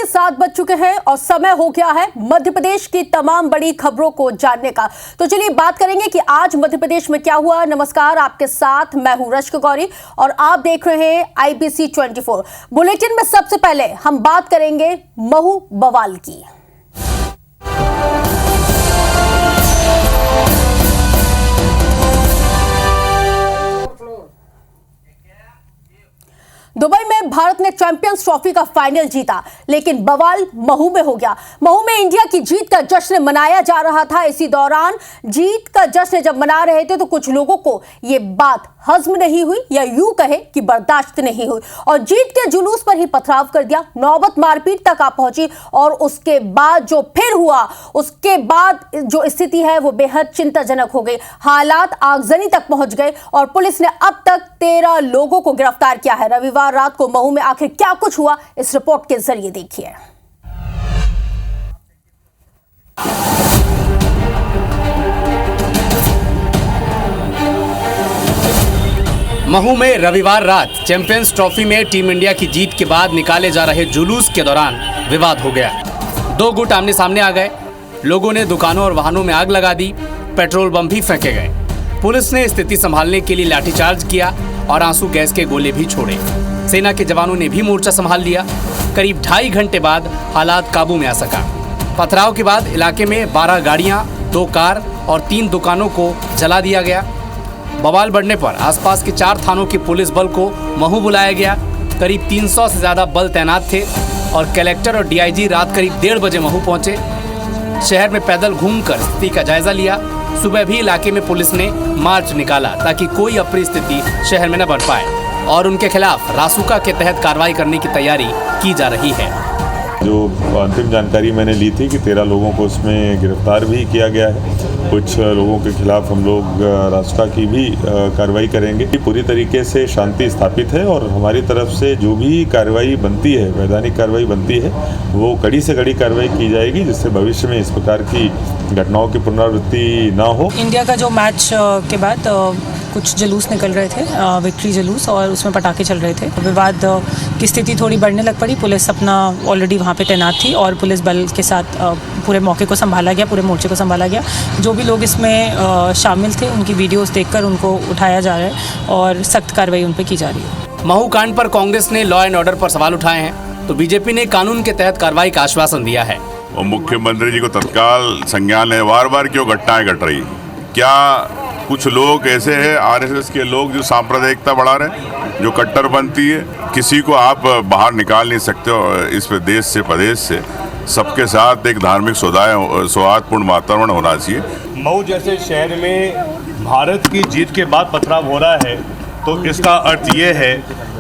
7 बज चुके हैं और समय हो गया है मध्य प्रदेश की तमाम बड़ी खबरों को जानने का। तो चलिए बात करेंगे कि आज मध्य प्रदेश में क्या हुआ। नमस्कार, आपके साथ मैं हूं रश्क गौरी और आप देख रहे हैं IBC 24। बुलेटिन में सबसे पहले हम बात करेंगे महू बवाल की। दुबई में भारत ने चैंपियंस ट्रॉफी का फाइनल जीता, लेकिन बवाल महू में हो गया। महू में इंडिया की जीत का जश्न मनाया जा रहा था। इसी दौरान जीत का जश्न जब मना रहे थे तो कुछ लोगों को यह बात हजम नहीं हुई या यूं कहे कि बर्दाश्त नहीं हुई और जीत के जुलूस पर ही पथराव कर दिया। नौबत मारपीट तक आ पहुंची और उसके बाद जो फिर हुआ, उसके बाद जो स्थिति है वो बेहद चिंताजनक हो गई। हालात आगजनी तक पहुंच गए और पुलिस ने अब तक 13 लोगों को गिरफ्तार किया है। रविवार रात को महू में आखिर क्या कुछ हुआ, इस रिपोर्ट के जरिए देखिए। महू में रविवार रात चैंपियंस ट्रॉफी में टीम इंडिया की जीत के बाद निकाले जा रहे जुलूस के दौरान विवाद हो गया। दो गुट आमने सामने आ गए। लोगों ने दुकानों और वाहनों में आग लगा दी। पेट्रोल बम भी फेंके गए। पुलिस ने स्थिति संभालने के लिए लाठीचार्ज किया और आंसू गैस के गोले भी छोड़े। सेना के जवानों ने भी मोर्चा संभाल लिया। करीब 2.5 घंटे बाद हालात काबू में आ सका। पथराव के बाद इलाके में 12 गाड़ियां, 2 कार और 3 दुकानों को जला दिया गया। बवाल बढ़ने पर आसपास के 4 थानों के पुलिस बल को महू बुलाया गया। करीब 300 से ज़्यादा बल तैनात थे और कलेक्टर और DIG रात करीब 1:30 बजे महू पहुंचे। शहर में पैदल घूमकर स्थिति का जायजा लिया। सुबह भी इलाके में पुलिस ने मार्च निकाला ताकि कोई अप्रिय स्थिति शहर में न बढ़ पाए और उनके खिलाफ रासुका के तहत कार्रवाई करने की तैयारी की जा रही है। जो अंतिम जानकारी मैंने ली थी कि 13 लोगों को उसमें गिरफ्तार भी किया गया है। कुछ लोगों के खिलाफ हम लोग रासुका की भी कार्रवाई करेंगे। पूरी तरीके से शांति स्थापित है और हमारी तरफ से जो भी कार्रवाई बनती है, वैधानिक कार्रवाई बनती है, वो कड़ी से कड़ी कार्रवाई की जाएगी जिससे भविष्य में इस प्रकार की घटनाओं की पुनरावृत्ति ना हो। इंडिया का जो मैच के बाद कुछ जुलूस निकल रहे थे, विक्ट्री जुलूस, और उसमें पटाखे चल रहे थे। विवाद की स्थिति थोड़ी बढ़ने लग पड़ी। पुलिस अपना ऑलरेडी वहाँ पे तैनात थी और पुलिस बल के साथ पूरे मौके को संभाला गया, पूरे मोर्चे को संभाला गया। जो भी लोग इसमें शामिल थे उनकी वीडियोस देखकर उनको उठाया जा रहा है और सख्त कार्रवाई उन पर की जा रही है। महू कांड पर कांग्रेस ने लॉ एंड ऑर्डर पर सवाल उठाए हैं तो बीजेपी ने कानून के तहत कार्रवाई का आश्वासन दिया है। और मुख्यमंत्री जी को तत्काल संज्ञान है। बार बार क्यों घटनाएं घट रही? क्या कुछ लोग ऐसे हैं RSS के लोग जो सांप्रदायिकता बढ़ा रहे, जो कट्टरपंथी है? किसी को आप बाहर निकाल नहीं सकते हो इस देश से, प्रदेश से। सबके साथ एक धार्मिक सौहार्दपूर्ण वातावरण होना चाहिए। महू जैसे शहर में भारत की जीत के बाद पथराव हो रहा है तो इसका अर्थ ये है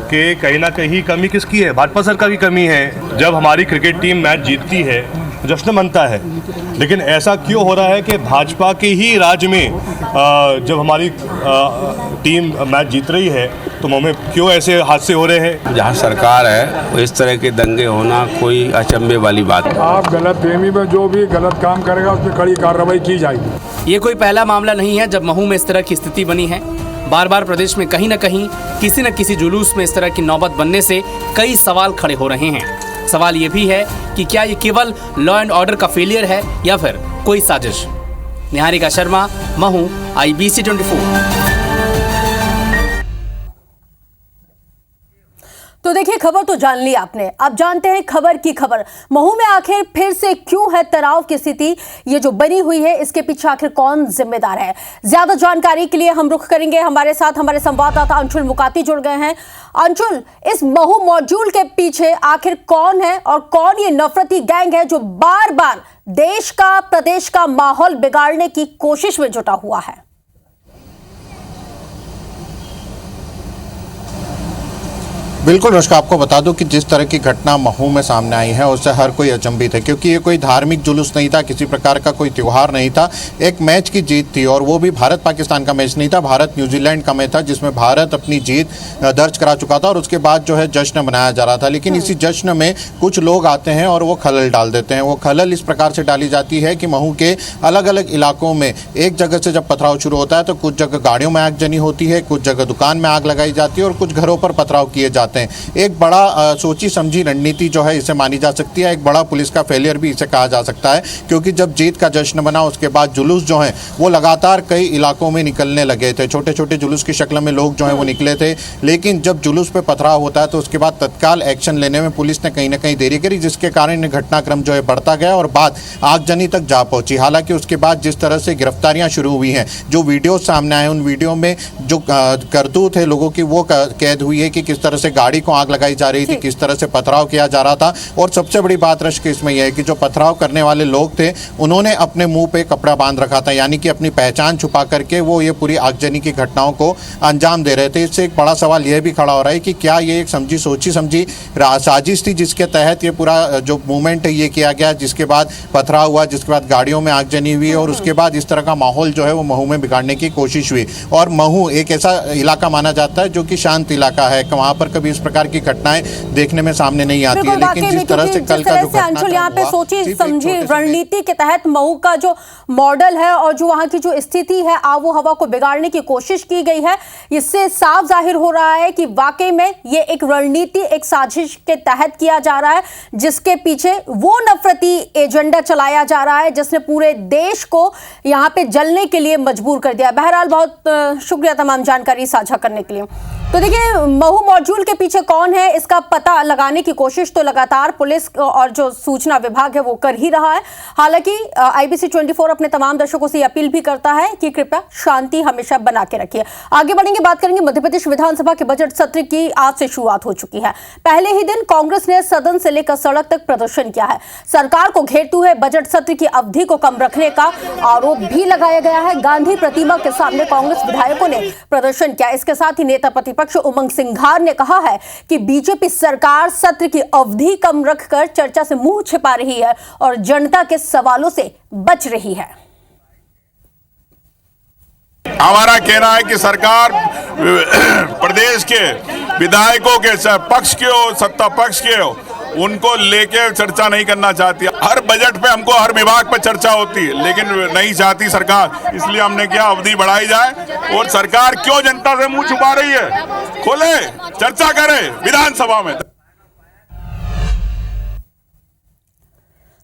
कि कहीं ना कहीं कमी किसकी है? भाजपा सरकार की कमी है। जब हमारी क्रिकेट टीम मैच जीतती है जश्न मनता है, लेकिन ऐसा क्यों हो रहा है कि भाजपा के ही राज्य में जब हमारी टीम मैच जीत रही है तो महू में क्यों ऐसे हादसे हो रहे हैं? जहाँ सरकार है इस तरह के दंगे होना कोई अचंभे वाली बात है। आप गलतफहमी में जो भी गलत काम करेगा उस पर कड़ी कार्रवाई की जाएगी। ये कोई पहला मामला नहीं है जब महू में इस तरह की स्थिति बनी है। बार बार प्रदेश में कहीं न कहीं किसी न किसी जुलूस में इस तरह की नौबत बनने से कई सवाल खड़े हो रहे हैं। सवाल ये भी है कि क्या ये केवल लॉ एंड ऑर्डर का फेलियर है या फिर कोई साजिश। निहारिका शर्मा, महू, IBC 24। तो देखिए, खबर तो जान ली आपने, अब जानते हैं खबर की खबर। महू में आखिर फिर से क्यों है तनाव की स्थिति? ये जो बनी हुई है इसके पीछे आखिर कौन जिम्मेदार है? ज्यादा जानकारी के लिए हम रुख करेंगे। हमारे साथ हमारे संवाददाता अंशुल मुकाती जुड़ गए हैं। अंशुल, इस महू मॉड्यूल के पीछे आखिर कौन है और कौन ये नफरती गैंग है जो बार बार देश का, प्रदेश का माहौल बिगाड़ने की कोशिश में जुटा हुआ है? बिल्कुल रश्क, आपको बता दूं कि जिस तरह की घटना महू में सामने आई है उससे हर कोई अचंभित है, क्योंकि ये कोई धार्मिक जुलूस नहीं था, किसी प्रकार का कोई त्यौहार नहीं था। एक मैच की जीत थी और वो भी भारत पाकिस्तान का मैच नहीं था, भारत न्यूजीलैंड का मैच था जिसमें भारत अपनी जीत दर्ज करा चुका था और उसके बाद जो है जश्न मनाया जा रहा था। लेकिन इसी जश्न में कुछ लोग आते हैं और वो खलल डाल देते हैं। वो खलल इस प्रकार से डाली जाती है कि महू के अलग अलग इलाकों में एक जगह से जब पथराव शुरू होता है तो कुछ जगह गाड़ियों में आगजनी होती है, कुछ जगह दुकान में आग लगाई जाती है और कुछ घरों पर पथराव किए जाते हैं। चाहते हैं। एक बड़ा सोची समझी रणनीति जो है इसे मानी जा सकती है, एक बड़ा पुलिस का फेलियर भी इसे कहा जा सकता है, क्योंकि जब जीत का जश्न बना उसके बाद जुलूस जो है वो लगातार कई इलाकों में निकलने लगे थे। छोटे छोटे जुलूस की शक्ल में लोग जो है वो निकले थे, लेकिन जब जुलूस पे पथराव होता है तो उसके बाद तत्काल एक्शन लेने में पुलिस ने कहीं ना कहीं देरी करी, जिसके कारण घटनाक्रम जो है बढ़ता गया और बात आगजनी तक जा पहुंची। हालांकि उसके बाद जिस तरह से गिरफ्तारियां शुरू हुई हैं, जो वीडियो सामने आए उन वीडियो में जो करतूत है लोगों की वो कैद हुई है कि किस तरह से गाड़ी को आग लगाई जा रही थी, किस तरह से पथराव किया जा रहा था। और सबसे बड़ी बात रश के इसमें यह है कि जो पथराव करने वाले लोग थे उन्होंने अपने मुंह पे कपड़ा बांध रखा था, यानी कि अपनी पहचान छुपा करके वो ये पूरी आगजनी की घटनाओं को अंजाम दे रहे थे। इससे एक बड़ा सवाल यह भी खड़ा हो रहा है कि क्या ये एक सोची समझी साजिश थी जिसके तहत ये पूरा जो मूवमेंट है ये किया गया, जिसके बाद पथराव हुआ, जिसके बाद गाड़ियों में आगजनी हुई और उसके बाद इस तरह का माहौल जो है वो महू में बिगाड़ने की कोशिश हुई। और महू एक ऐसा इलाका माना जाता है जो कि शांत इलाका है, वहाँ पर कभी इस प्रकार की घटनाएं देखने में सामने नहीं आती है। लेकिन जिस तरह से कल का जो अंशुल यहाँ पे सोची समझी रणनीति के तहत महू का जो मॉडल है और जो वहां की जो स्थिति है आबो हवा को बिगाड़ने की कोशिश की गई है, इससे साफ जाहिर हो रहा है कि वाकई में ये एक रणनीति, एक साजिश के तहत किया जा रहा है, जिसके पीछे वो नफरती एजेंडा चलाया जा रहा है जिसने पूरे देश को यहां पे जलने के लिए मजबूर कर दिया। बहरहाल बहुत शुक्रिया तमाम जानकारी साझा करने के लिए। तो देखिए, महू मॉड्यूल के पीछे कौन है इसका पता लगाने की कोशिश तो लगातार पुलिस और जो सूचना विभाग है वो कर ही रहा है। हालांकि IBC 24 अपने तमाम दर्शकों से अपील भी करता है कि कृपया शांति हमेशा बना के रखिए। आगे बढ़ेंगे, बात करेंगे मध्य प्रदेश विधानसभा के बजट सत्र की आज से शुरुआत हो चुकी है। पहले ही दिन कांग्रेस ने सदन से लेकर सड़क तक प्रदर्शन किया है। सरकार को घेरते हुए बजट सत्र की अवधि को कम रखने का आरोप भी लगाया गया है। गांधी प्रतिमा के सामने कांग्रेस विधायकों ने प्रदर्शन किया। इसके साथ ही नेता प्रतिपक्ष उमंग सिंघार ने कहा है कि बीजेपी सरकार सत्र की अवधि कम रखकर चर्चा से मुंह छिपा रही है और जनता के सवालों से बच रही है। हमारा कहना है कि सरकार प्रदेश के विधायकों के पक्ष के हो, सत्ता पक्ष के हो, उनको लेके चर्चा नहीं करना चाहती। हर बजट पे हमको हर विभाग पे चर्चा होती है, लेकिन नहीं चाहती सरकार। इसलिए हमने क्या अवधि बढ़ाई जाए। और सरकार क्यों जनता से मुंह छुपा रही है, खोले, चर्चा करे विधानसभा में।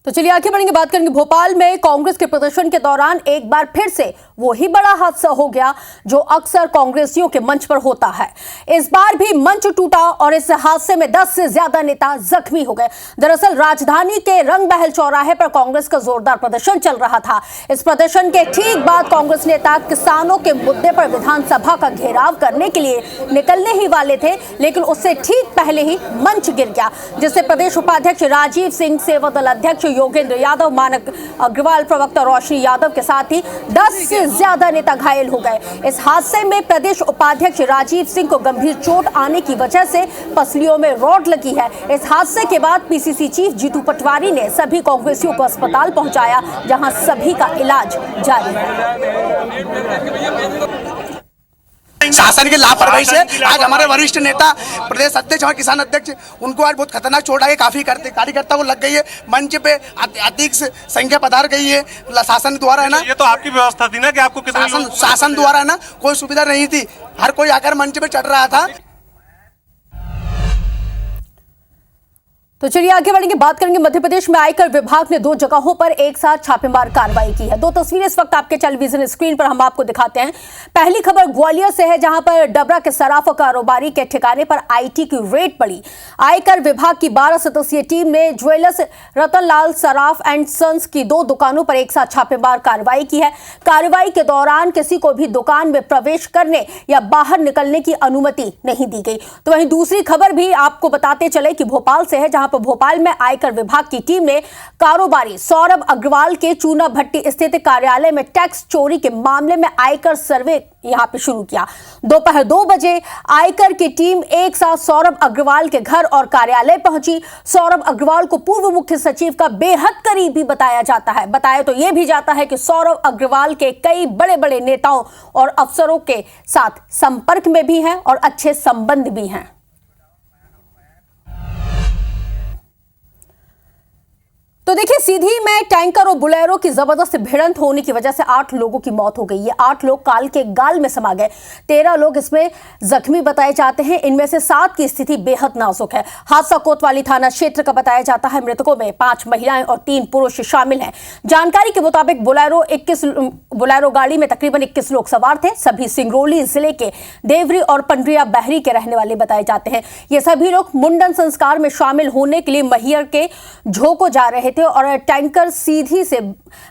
तो चलिए आगे बढ़ेंगे, बात करेंगे भोपाल में कांग्रेस के प्रदर्शन के दौरान एक बार फिर से वही बड़ा हादसा हो गया जो अक्सर कांग्रेसियों के मंच पर होता है। इस बार भी मंच टूटा और इस हादसे में 10 से ज्यादा नेता जख्मी हो गए। दरअसल राजधानी के रंगमहल चौराहे पर कांग्रेस का जोरदार प्रदर्शन चल रहा था। इस प्रदर्शन के ठीक बाद कांग्रेस नेता किसानों के मुद्दे पर विधानसभा का घेराव करने के लिए निकलने ही वाले थे, लेकिन उससे ठीक पहले ही मंच गिर गया, जिससे प्रदेश उपाध्यक्ष राजीव सिंह, सेवा दल अध्यक्ष योगेंद्र यादव, मानक अग्रवाल, प्रवक्ता रोशनी यादव के साथ ही 10 से ज्यादा नेता घायल हो गए। इस हादसे में प्रदेश उपाध्यक्ष राजीव सिंह को गंभीर चोट आने की वजह से पसलियों में रॉड लगी है। इस हादसे के बाद PCC चीफ जीतू पटवारी ने सभी कांग्रेसियों को अस्पताल पहुंचाया, जहां सभी का इलाज जारी है। शासन की लापरवाही से आज हमारे वरिष्ठ नेता, प्रदेश अध्यक्ष और किसान अध्यक्ष, उनको आज बहुत खतरनाक चोट आई है। काफी कार्यकर्ता को लग गई है। मंच पे अधिक संख्या पधार गई है शासन द्वारा, है ना। ये तो आपकी व्यवस्था थी ना कि आपको शासन द्वारा, है ना, कोई सुविधा नहीं थी। हर कोई आकर मंच पे चढ़ रहा था। तो चलिए आगे बढ़ेंगे, बात करेंगे मध्य प्रदेश में आयकर विभाग ने 2 जगहों पर एक साथ छापेमार कार्रवाई की है। 2 तस्वीरें इस वक्त आपके टेलीविजन स्क्रीन पर हम आपको दिखाते हैं। पहली खबर ग्वालियर से है, जहां पर डबरा के सराफा कारोबारी के ठिकाने पर IT की रेड पड़ी। आयकर विभाग की 12 सदस्यीय टीम ने jewellers Ratanlal Saraf and sons की 2 दुकानों पर एक साथ छापेमार कार्रवाई की है। कार्रवाई के दौरान किसी को भी दुकान में प्रवेश करने या बाहर निकलने की अनुमति नहीं दी गई। तो वहीं दूसरी खबर भी आपको बताते चले कि भोपाल से है, जहां भोपाल में आयकर विभाग की टीम ने कारोबारी सौरभ अग्रवाल के चूना भट्टी स्थित कार्यालय में टैक्स चोरी के मामले में आयकर सर्वे यहां पे शुरू किया। दोपहर 2 बजे आयकर की टीम एक साथ सौरभ अग्रवाल के घर और कार्यालय पहुंची। सौरभ अग्रवाल को पूर्व मुख्य सचिव का बेहद करीबी बताया जाता है। बताया तो यह भी जाता है कि सौरभ अग्रवाल के कई बड़े बड़े नेताओं और अफसरों के साथ संपर्क में भी हैं और अच्छे संबंध भी हैं। तो देखिए, सीधी में टैंकर और बुलेरो की जबरदस्त भिड़ंत होने की वजह से 8 लोगों की मौत हो गई। ये 8 लोग काल के गाल में समा गए। 13 लोग इसमें जख्मी बताए जाते हैं। इनमें से 7 की स्थिति बेहद नाजुक है। हादसा कोतवाली थाना क्षेत्र का बताया जाता है। मृतकों में 5 महिलाएं और 3 पुरुष शामिल हैं। जानकारी के मुताबिक बुलेरो गाड़ी में तकरीबन 21 लोग सवार थे। सभी सिंगरौली जिले के देवरी और पंडरिया बहरी के रहने वाले बताए जाते हैं। ये सभी लोग मुंडन संस्कार में शामिल होने के लिए मैहर के झोको जा रहे थे और टैंकर सीधी से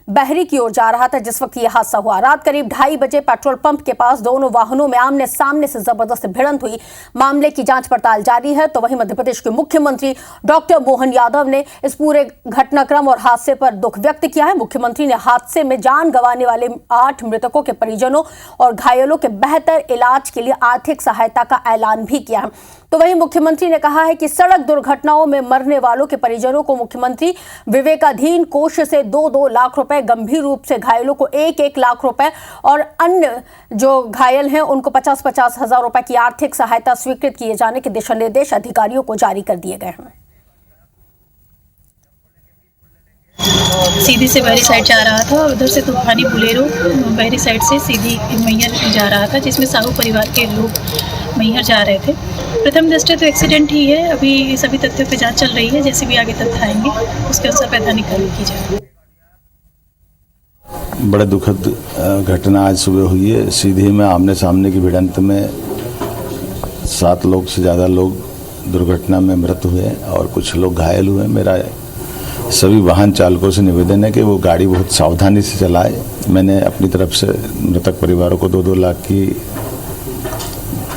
बहरी की ओर जा रहा था जिस वक्त यह हादसा हुआ। रात करीब 2:30 बजे पेट्रोल पंप के पास दोनों वाहनों में आमने सामने से जबरदस्त भिड़ंत हुई। मामले की जांच पड़ताल जारी है। तो वहीं मध्य प्रदेश के मुख्यमंत्री डॉक्टर मोहन यादव ने इस पूरे घटनाक्रम और हादसे पर दुख व्यक्त किया है। मुख्यमंत्री ने हादसे में जान गंवाने वाले 8 मृतकों के परिजनों और घायलों के बेहतर इलाज के लिए आर्थिक सहायता का ऐलान भी किया है। तो वहीं मुख्यमंत्री ने कहा है कि सड़क दुर्घटनाओं में मरने वालों के परिजनों को मुख्यमंत्री विवेकाधीन कोष से 2-2 लाख रुपए, गंभीर रूप से घायलों को 1-1 लाख रुपए और अन्य जो घायल हैं उनको 50-50 हजार रुपए की आर्थिक सहायता स्वीकृत किए जाने के दिशा निर्देश अधिकारियों को जारी कर दिए गए हैं। सीधी से बहरी साइड जा रहा था और उधर से तूफानी बुलेरो बहरी साइड से सीधी मैहर जा रहा था, जिसमें साहू परिवार के लोग मैहर जा रहे थे। प्रथम दृष्टया तो एक्सीडेंट ही है। अभी सभी तथ्यों पे जांच चल रही है। जैसे भी आगे तथ्य आएंगे उसके अनुसार वैधानिक कार्रवाई की जाएगी। बड़ा दुखद घटना आज सुबह हुई है। सीधी में आमने सामने की भिड़ंत में 7 लोग से ज़्यादा लोग दुर्घटना में मृत हुए और कुछ लोग घायल हुए। मेरा सभी वाहन चालकों से निवेदन है कि वो गाड़ी बहुत सावधानी से चलाए। मैंने अपनी तरफ से मृतक परिवारों को 2-2 लाख की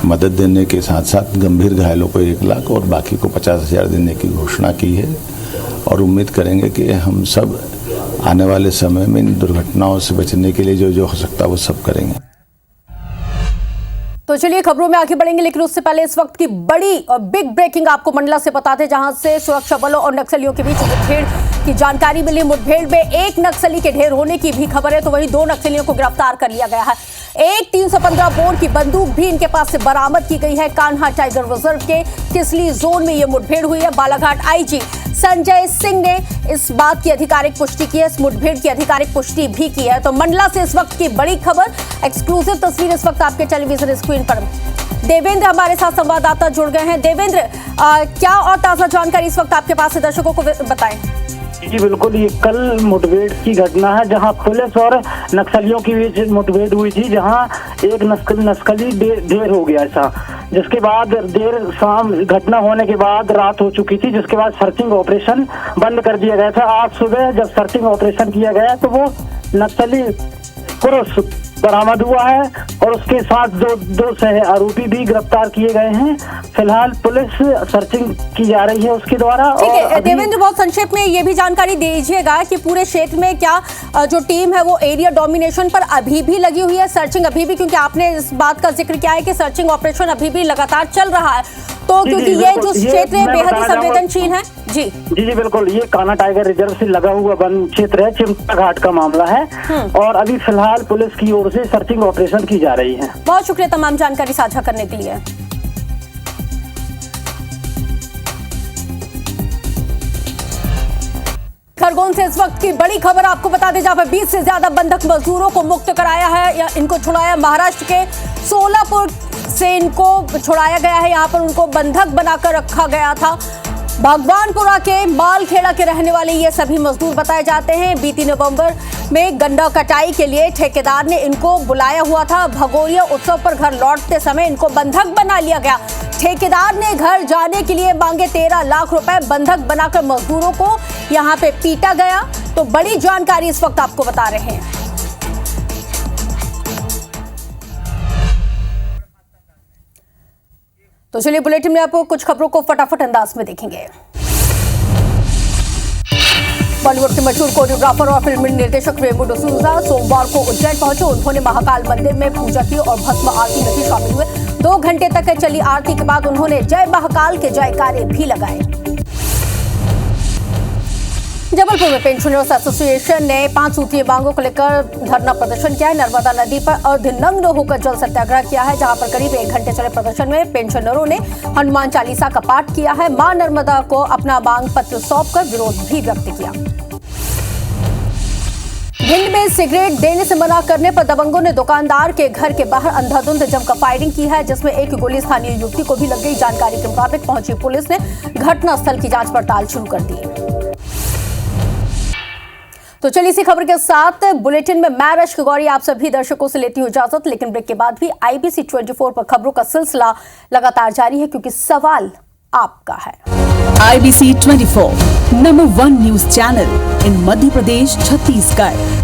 मदद देने के साथ साथ गंभीर घायलों को 1 लाख और बाकी को 50,000 देने की घोषणा की है और उम्मीद करेंगे कि हम सब आने वाले समय में इन दुर्घटनाओं से बचने के लिए जो हो सकता है वो सब करेंगे। तो चलिए खबरों में आगे बढ़ेंगे, लेकिन उससे पहले इस वक्त की बड़ी और बिग ब्रेकिंग आपको मंडला से बताते, जहां से सुरक्षा बलों और नक्सलियों के बीच मुठभेड़ की जानकारी मिली। मुठभेड़ में 1 नक्सली के ढेर होने की भी खबर है। तो वहीं 2 नक्सलियों को गिरफ्तार कर लिया गया है। एक 315 बोर की बंदूक भी इनके पास से बरामद की गई है। कान्हा टाइगर रिजर्व के किसली जोन में यह मुठभेड़ हुई है। बालाघाट आईजी संजय सिंह ने इस बात की आधिकारिक पुष्टि की है। इस मुठभेड़ की आधिकारिक पुष्टि भी की है। तो मंडला से इस वक्त की बड़ी खबर, एक्सक्लूसिव तस्वीर इस वक्त आपके टेलीविजन स्क्रीन पर। देवेंद्र हमारे साथ संवाददाता जुड़ गए हैं। देवेंद्र, क्या और ताजा जानकारी इस वक्त आपके पास है, दर्शकों को बताएं। जी बिल्कुल, ये कल मुठभेड़ की घटना है जहां पुलिस और नक्सलियों की बीच मुठभेड़ हुई थी, जहां एक नक्सली ढेर हो गया था, जिसके बाद देर शाम घटना होने के बाद रात हो चुकी थी, जिसके बाद सर्चिंग ऑपरेशन बंद कर दिया गया था। आज सुबह जब सर्चिंग ऑपरेशन किया गया तो वो नक्सली पुरुष बरामद हुआ है और उसके साथ दो सह आरोपी भी गिरफ्तार किए गए हैं। फिलहाल पुलिस सर्चिंग की जा रही है उसके द्वारा। ठीक है देवेंद्र, बहुत संक्षेप में ये भी जानकारी दीजिएगा कि पूरे क्षेत्र में क्या जो टीम है वो एरिया डोमिनेशन पर अभी भी लगी हुई है, सर्चिंग अभी भी, क्योंकि आपने इस बात का जिक्र किया है कि सर्चिंग ऑपरेशन अभी भी लगातार चल रहा है, तो क्योंकि ये जो क्षेत्र है बेहद ही संवेदनशील है। जी बिल्कुल, ये कान्हा टाइगर रिजर्व से लगा हुआ वन क्षेत्र है, चिमटा घाट का मामला है और अभी फिलहाल पुलिस की ओर से सर्चिंग ऑपरेशन की जा रही है। बहुत शुक्रिया तमाम जानकारी साझा करने के लिए। खरगोन से इस वक्त की बड़ी खबर आपको बता दें, जहां पर 20 से ज्यादा बंधक मजदूरों को मुक्त कराया है या इनको छुड़ाया। महाराष्ट्र के सोलापुर से इनको छुड़ाया गया है। यहाँ पर उनको बंधक बनाकर रखा गया था। भगवानपुरा के मालखेड़ा के रहने वाले ये सभी मजदूर बताए जाते हैं। बीती नवंबर में गन्ना कटाई के लिए ठेकेदार ने इनको बुलाया हुआ था। भगोरिया उत्सव पर घर लौटते समय इनको बंधक बना लिया गया। ठेकेदार ने घर जाने के लिए मांगे 13 लाख रुपए। बंधक बनाकर मजदूरों को यहाँ पे पीटा गया। तो बड़ी जानकारी इस वक्त आपको बता रहे हैं। तो चलिए बुलेटिन में आपको कुछ खबरों को फटाफट अंदाज में देखेंगे। बॉलीवुड के मशहूर कोरियोग्राफर और फिल्म निर्देशक रेमो डिसूजा सोमवार को उज्जैन पहुंचे। उन्होंने महाकाल मंदिर में पूजा की और भस्म आरती में भी शामिल हुए। 2 घंटे तक चली आरती के बाद उन्होंने जय महाकाल के जयकारे भी लगाए। जबलपुर में पेंशनर्स एसोसिएशन ने 5 सूत्रीय मांगों को लेकर धरना प्रदर्शन किया है। नर्मदा नदी पर अर्धनग्न होकर जल सत्याग्रह किया है, जहां पर करीब 1 घंटे चले प्रदर्शन में पेंशनरों ने हनुमान चालीसा का पाठ किया है। मां नर्मदा को अपना मांग पत्र सौंपकर विरोध भी व्यक्त किया। भिंड में सिगरेट देने से मना करने पर दबंगों ने दुकानदार के घर के बाहर अंधाधुंध जमकर फायरिंग की है, जिसमें एक गोली स्थानीय युवती को भी लग गई। जानकारी के मुताबिक पहुंची पुलिस ने घटनास्थल की जांच पड़ताल शुरू कर दी। तो चलिए इसी खबर के साथ बुलेटिन में मैं रश्क गौरी आप सभी दर्शकों से लेती हूं इजाजत, लेकिन ब्रेक के बाद भी IBC 24 पर खबरों का सिलसिला लगातार जारी है, क्योंकि सवाल आपका है। IBC 24 number 1 news channel in Madhya Pradesh, Chhattisgarh.